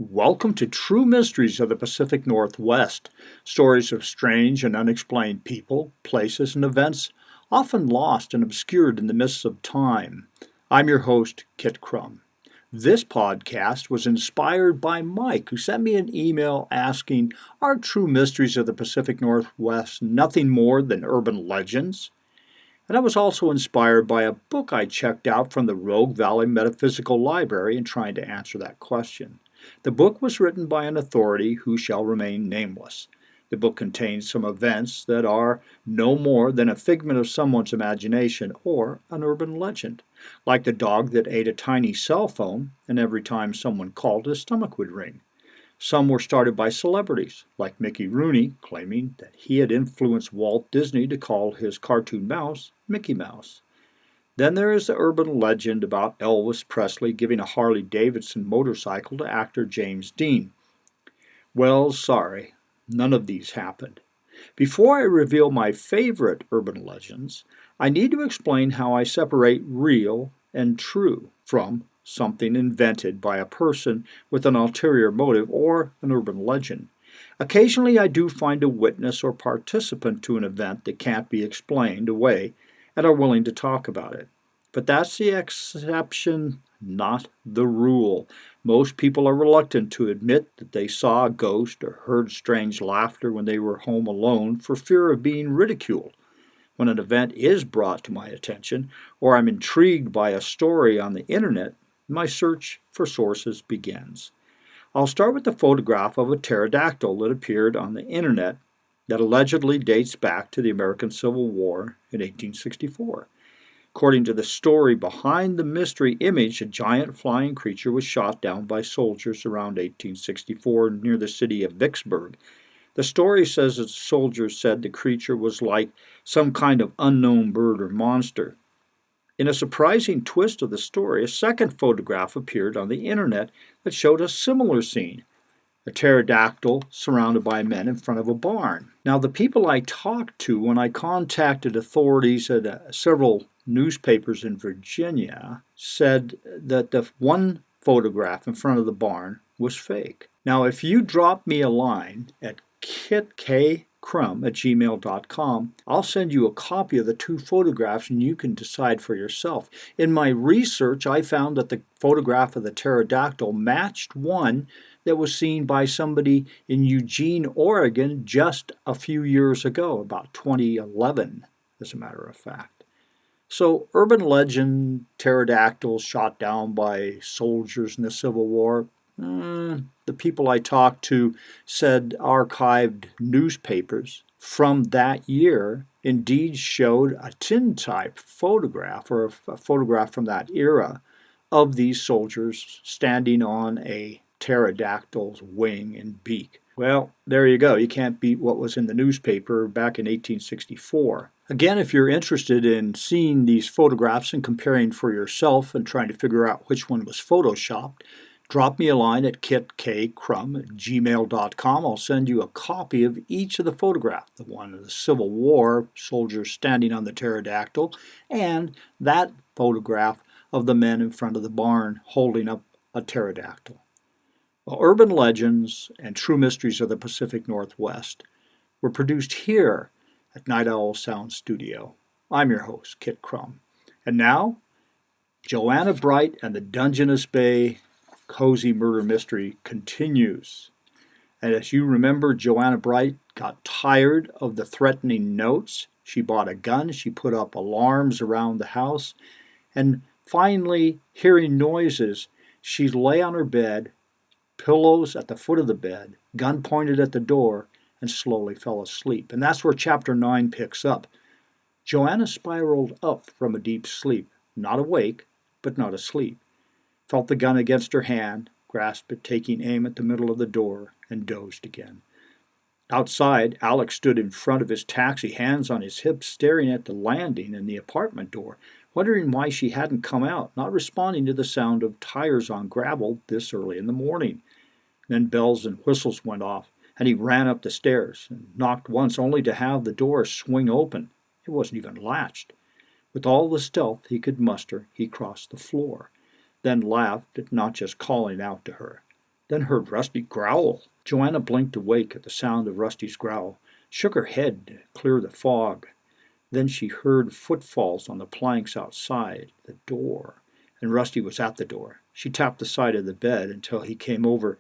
Welcome to True Mysteries of the Pacific Northwest, stories of strange and unexplained people, places, and events, often lost and obscured in the mists of time. I'm your host, Kit Crum. This podcast was inspired by Mike, who sent me an email asking, "Are True Mysteries of the Pacific Northwest nothing more than urban legends?" And I was also inspired by a book I checked out from the Rogue Valley Metaphysical Library in trying to answer that question. The book was written by an authority who shall remain nameless. The book contains some events that are no more than a figment of someone's imagination or an urban legend, like the dog that ate a tiny cell phone and every time someone called his stomach would ring. Some were started by celebrities, like Mickey Rooney, claiming that he had influenced Walt Disney to call his cartoon mouse Mickey Mouse. Then there is the urban legend about Elvis Presley giving a Harley-Davidson motorcycle to actor James Dean. Well, sorry, none of these happened. Before I reveal my favorite urban legends, I need to explain how I separate real and true from something invented by a person with an ulterior motive or an urban legend. Occasionally I do find a witness or participant to an event that can't be explained away and are willing to talk about it. But that's the exception, not the rule. Most people are reluctant to admit that they saw a ghost or heard strange laughter when they were home alone for fear of being ridiculed. When an event is brought to my attention, or I'm intrigued by a story on the internet, my search for sources begins. I'll start with the photograph of a pterodactyl that appeared on the internet that allegedly dates back to the American Civil War in 1864. According to the story behind the mystery image, a giant flying creature was shot down by soldiers around 1864 near the city of Vicksburg. The story says that the soldiers said the creature was like some kind of unknown bird or monster. In a surprising twist of the story, a second photograph appeared on the internet that showed a similar scene, a pterodactyl surrounded by men in front of a barn. Now, the people I talked to when I contacted authorities at several newspapers in Virginia said that the one photograph in front of the barn was fake. Now, if you drop me a line at kitkcrum@gmail.com, I'll send you a copy of the two photographs and you can decide for yourself. In my research, I found that the photograph of the pterodactyl matched one that was seen by somebody in Eugene, Oregon just a few years ago, about 2011, as a matter of fact. So, urban legend, pterodactyls shot down by soldiers in the Civil War. The people I talked to said archived newspapers from that year indeed showed a tintype photograph or a photograph from that era of these soldiers standing on a pterodactyl's wing and beak. Well, there you go. You can't beat what was in the newspaper back in 1864. Again, if you're interested in seeing these photographs and comparing for yourself and trying to figure out which one was photoshopped, drop me a line at kitkcrum@gmail.com. I'll send you a copy of each of the photographs, the one of the Civil War, soldiers standing on the pterodactyl, and that photograph of the men in front of the barn holding up a pterodactyl. Well, urban legends and true mysteries of the Pacific Northwest were produced here at Night Owl Sound Studio. I'm your host, Kit Crum. And now, Joanna Bright and the Dungeness Bay Cozy Murder Mystery continues. And as you remember, Joanna Bright got tired of the threatening notes. She bought a gun, she put up alarms around the house, and finally, hearing noises, she lay on her bed, pillows at the foot of the bed, gun pointed at the door, and slowly fell asleep. And that's where Chapter 9 picks up. Joanna spiraled up from a deep sleep, not awake, but not asleep, felt the gun against her hand, grasped it, taking aim at the middle of the door, and dozed again. Outside, Alex stood in front of his taxi, hands on his hips, staring at the landing and the apartment door, wondering why she hadn't come out, not responding to the sound of tires on gravel this early in the morning. Then bells and whistles went off, and he ran up the stairs and knocked once only to have the door swing open. It wasn't even latched. With all the stealth he could muster, he crossed the floor, then laughed at not just calling out to her. then heard Rusty growl. Joanna blinked awake at the sound of Rusty's growl, shook her head to clear the fog. Then she heard footfalls on the planks outside the door, and Rusty was at the door. She tapped the side of the bed until he came over.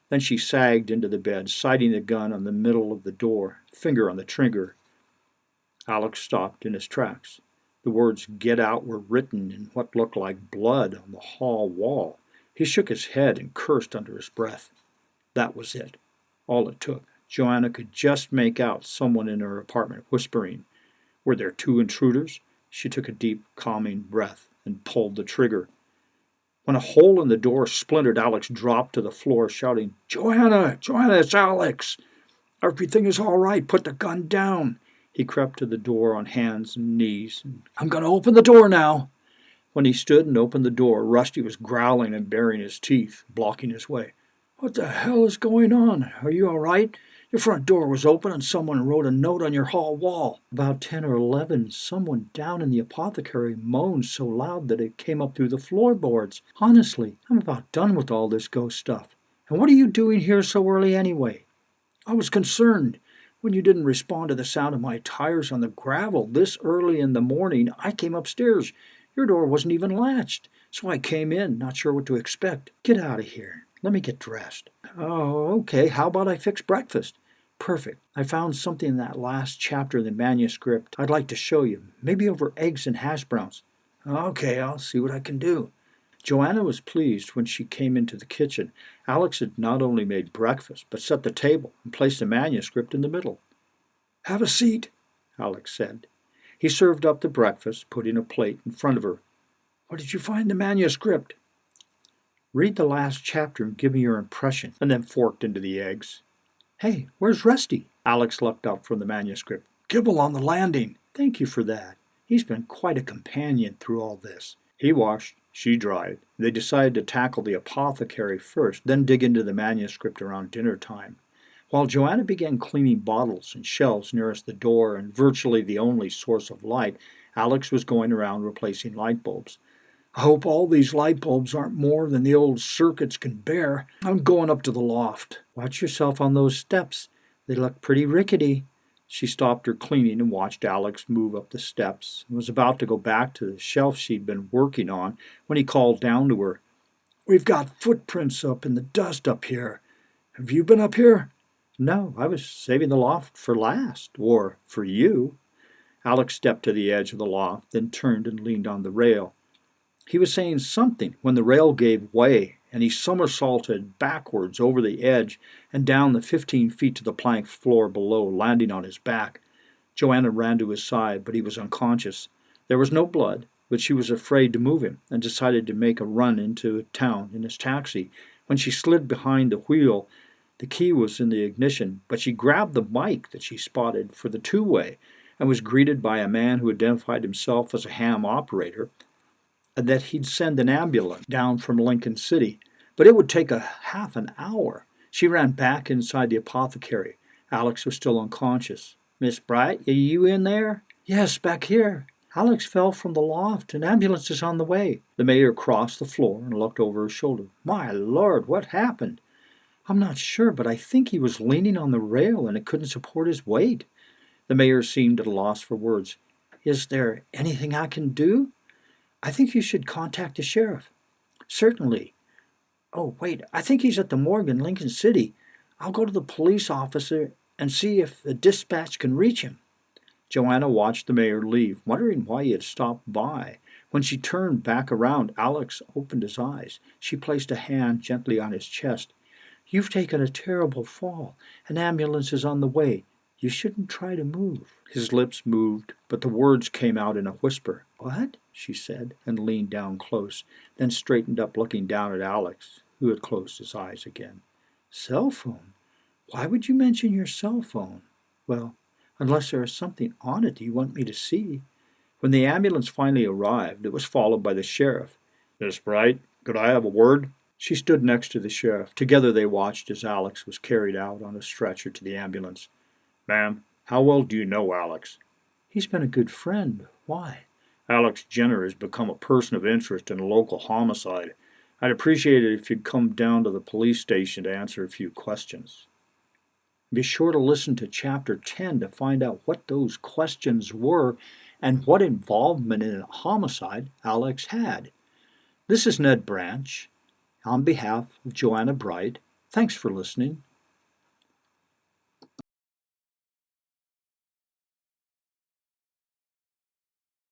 Then she sagged into the bed, sighting the gun on the middle of the door, finger on the trigger. Alex stopped in his tracks. The words "Get out" were written in what looked like blood on the hall wall. He shook his head and cursed under his breath. That was it. All it took. Joanna could just make out someone in her apartment whispering. Were there two intruders? She took a deep, calming breath and pulled the trigger. When a hole in the door splintered, Alex dropped to the floor, shouting, "Joanna! Joanna, it's Alex! Everything is all right. Put the gun down." He crept to the door on hands and knees. "I'm going to open the door now." When he stood and opened the door, Rusty was growling and baring his teeth, blocking his way. "What the hell is going on? Are you all right? Your front door was open and someone wrote a note on your hall wall." About 10 or 11, someone down in the apothecary moaned so loud that it came up through the floorboards. Honestly, I'm about done with all this ghost stuff. And what are you doing here so early anyway? I was concerned. When you didn't respond to the sound of my tires on the gravel this early in the morning, I came upstairs. Your door wasn't even latched, so I came in, not sure what to expect. Get out of here. Let me get dressed. Oh, okay. How about I fix breakfast? Perfect. I found something in that last chapter of the manuscript I'd like to show you. Maybe over eggs and hash browns. Okay, I'll see what I can do. Joanna was pleased when she came into the kitchen. Alex had not only made breakfast, but set the table and placed the manuscript in the middle. "Have a seat," Alex said. He served up the breakfast, putting a plate in front of her. "What did you find in the manuscript?" "Read the last chapter and give me your impression," and then forked into the eggs. "Hey, where's Rusty?" Alex looked up from the manuscript. "Kibble on the landing." "Thank you for that. He's been quite a companion through all this." He washed, she dried. They decided to tackle the apothecary first, then dig into the manuscript around dinner time. While Joanna began cleaning bottles and shelves nearest the door and virtually the only source of light, Alex was going around replacing light bulbs. "I hope all these light bulbs aren't more than the old circuits can bear. I'm going up to the loft." "Watch yourself on those steps. They look pretty rickety." She stopped her cleaning and watched Alex move up the steps and was about to go back to the shelf she'd been working on when he called down to her. "We've got footprints up in the dust up here. Have you been up here?" "No, I was saving the loft for last, or for you." Alex stepped to the edge of the loft, then turned and leaned on the rail. He was saying something when the rail gave way, and he somersaulted backwards over the edge and down the 15 feet to the plank floor below, landing on his back. Joanna ran to his side, but he was unconscious. There was no blood, but she was afraid to move him and decided to make a run into town in his taxi. When she slid behind the wheel, the key was in the ignition, but she grabbed the bike that she spotted for the two-way and was greeted by a man who identified himself as a ham operator and that he'd send an ambulance down from Lincoln City, but it would take a half an hour. She ran back inside the apothecary. Alex was still unconscious. "Miss Bright, are you in there?" "Yes, back here. Alex fell from the loft. An ambulance is on the way." The mayor crossed the floor and looked over her shoulder. "My Lord, what happened?" "I'm not sure, but I think he was leaning on the rail and it couldn't support his weight." The mayor seemed at a loss for words. "Is there anything I can do?" "I think you should contact the sheriff." "Certainly. Oh, wait, I think he's at the morgue in Lincoln City. I'll go to the police officer and see if the dispatch can reach him." Joanna watched the mayor leave, wondering why he had stopped by. When she turned back around, Alex opened his eyes. She placed a hand gently on his chest. "You've taken a terrible fall. An ambulance is on the way. You shouldn't try to move." His lips moved, but the words came out in a whisper. "What?" she said, and leaned down close, then straightened up looking down at Alex, who had closed his eyes again. "Cell phone? Why would you mention your cell phone?" "Well, unless there is something on it you want me to see." When the ambulance finally arrived, it was followed by the sheriff. "Miss Bright, could I have a word?" She stood next to the sheriff. Together they watched as Alex was carried out on a stretcher to the ambulance. "Ma'am, how well do you know Alex?" "He's been a good friend. Why?" "Alex Jenner has become a person of interest in a local homicide. I'd appreciate it if you'd come down to the police station to answer a few questions. Be sure to listen to Chapter 10 to find out what those questions were and what involvement in a homicide Alex had. This is Ned Branch. On behalf of Joanna Bright, thanks for listening.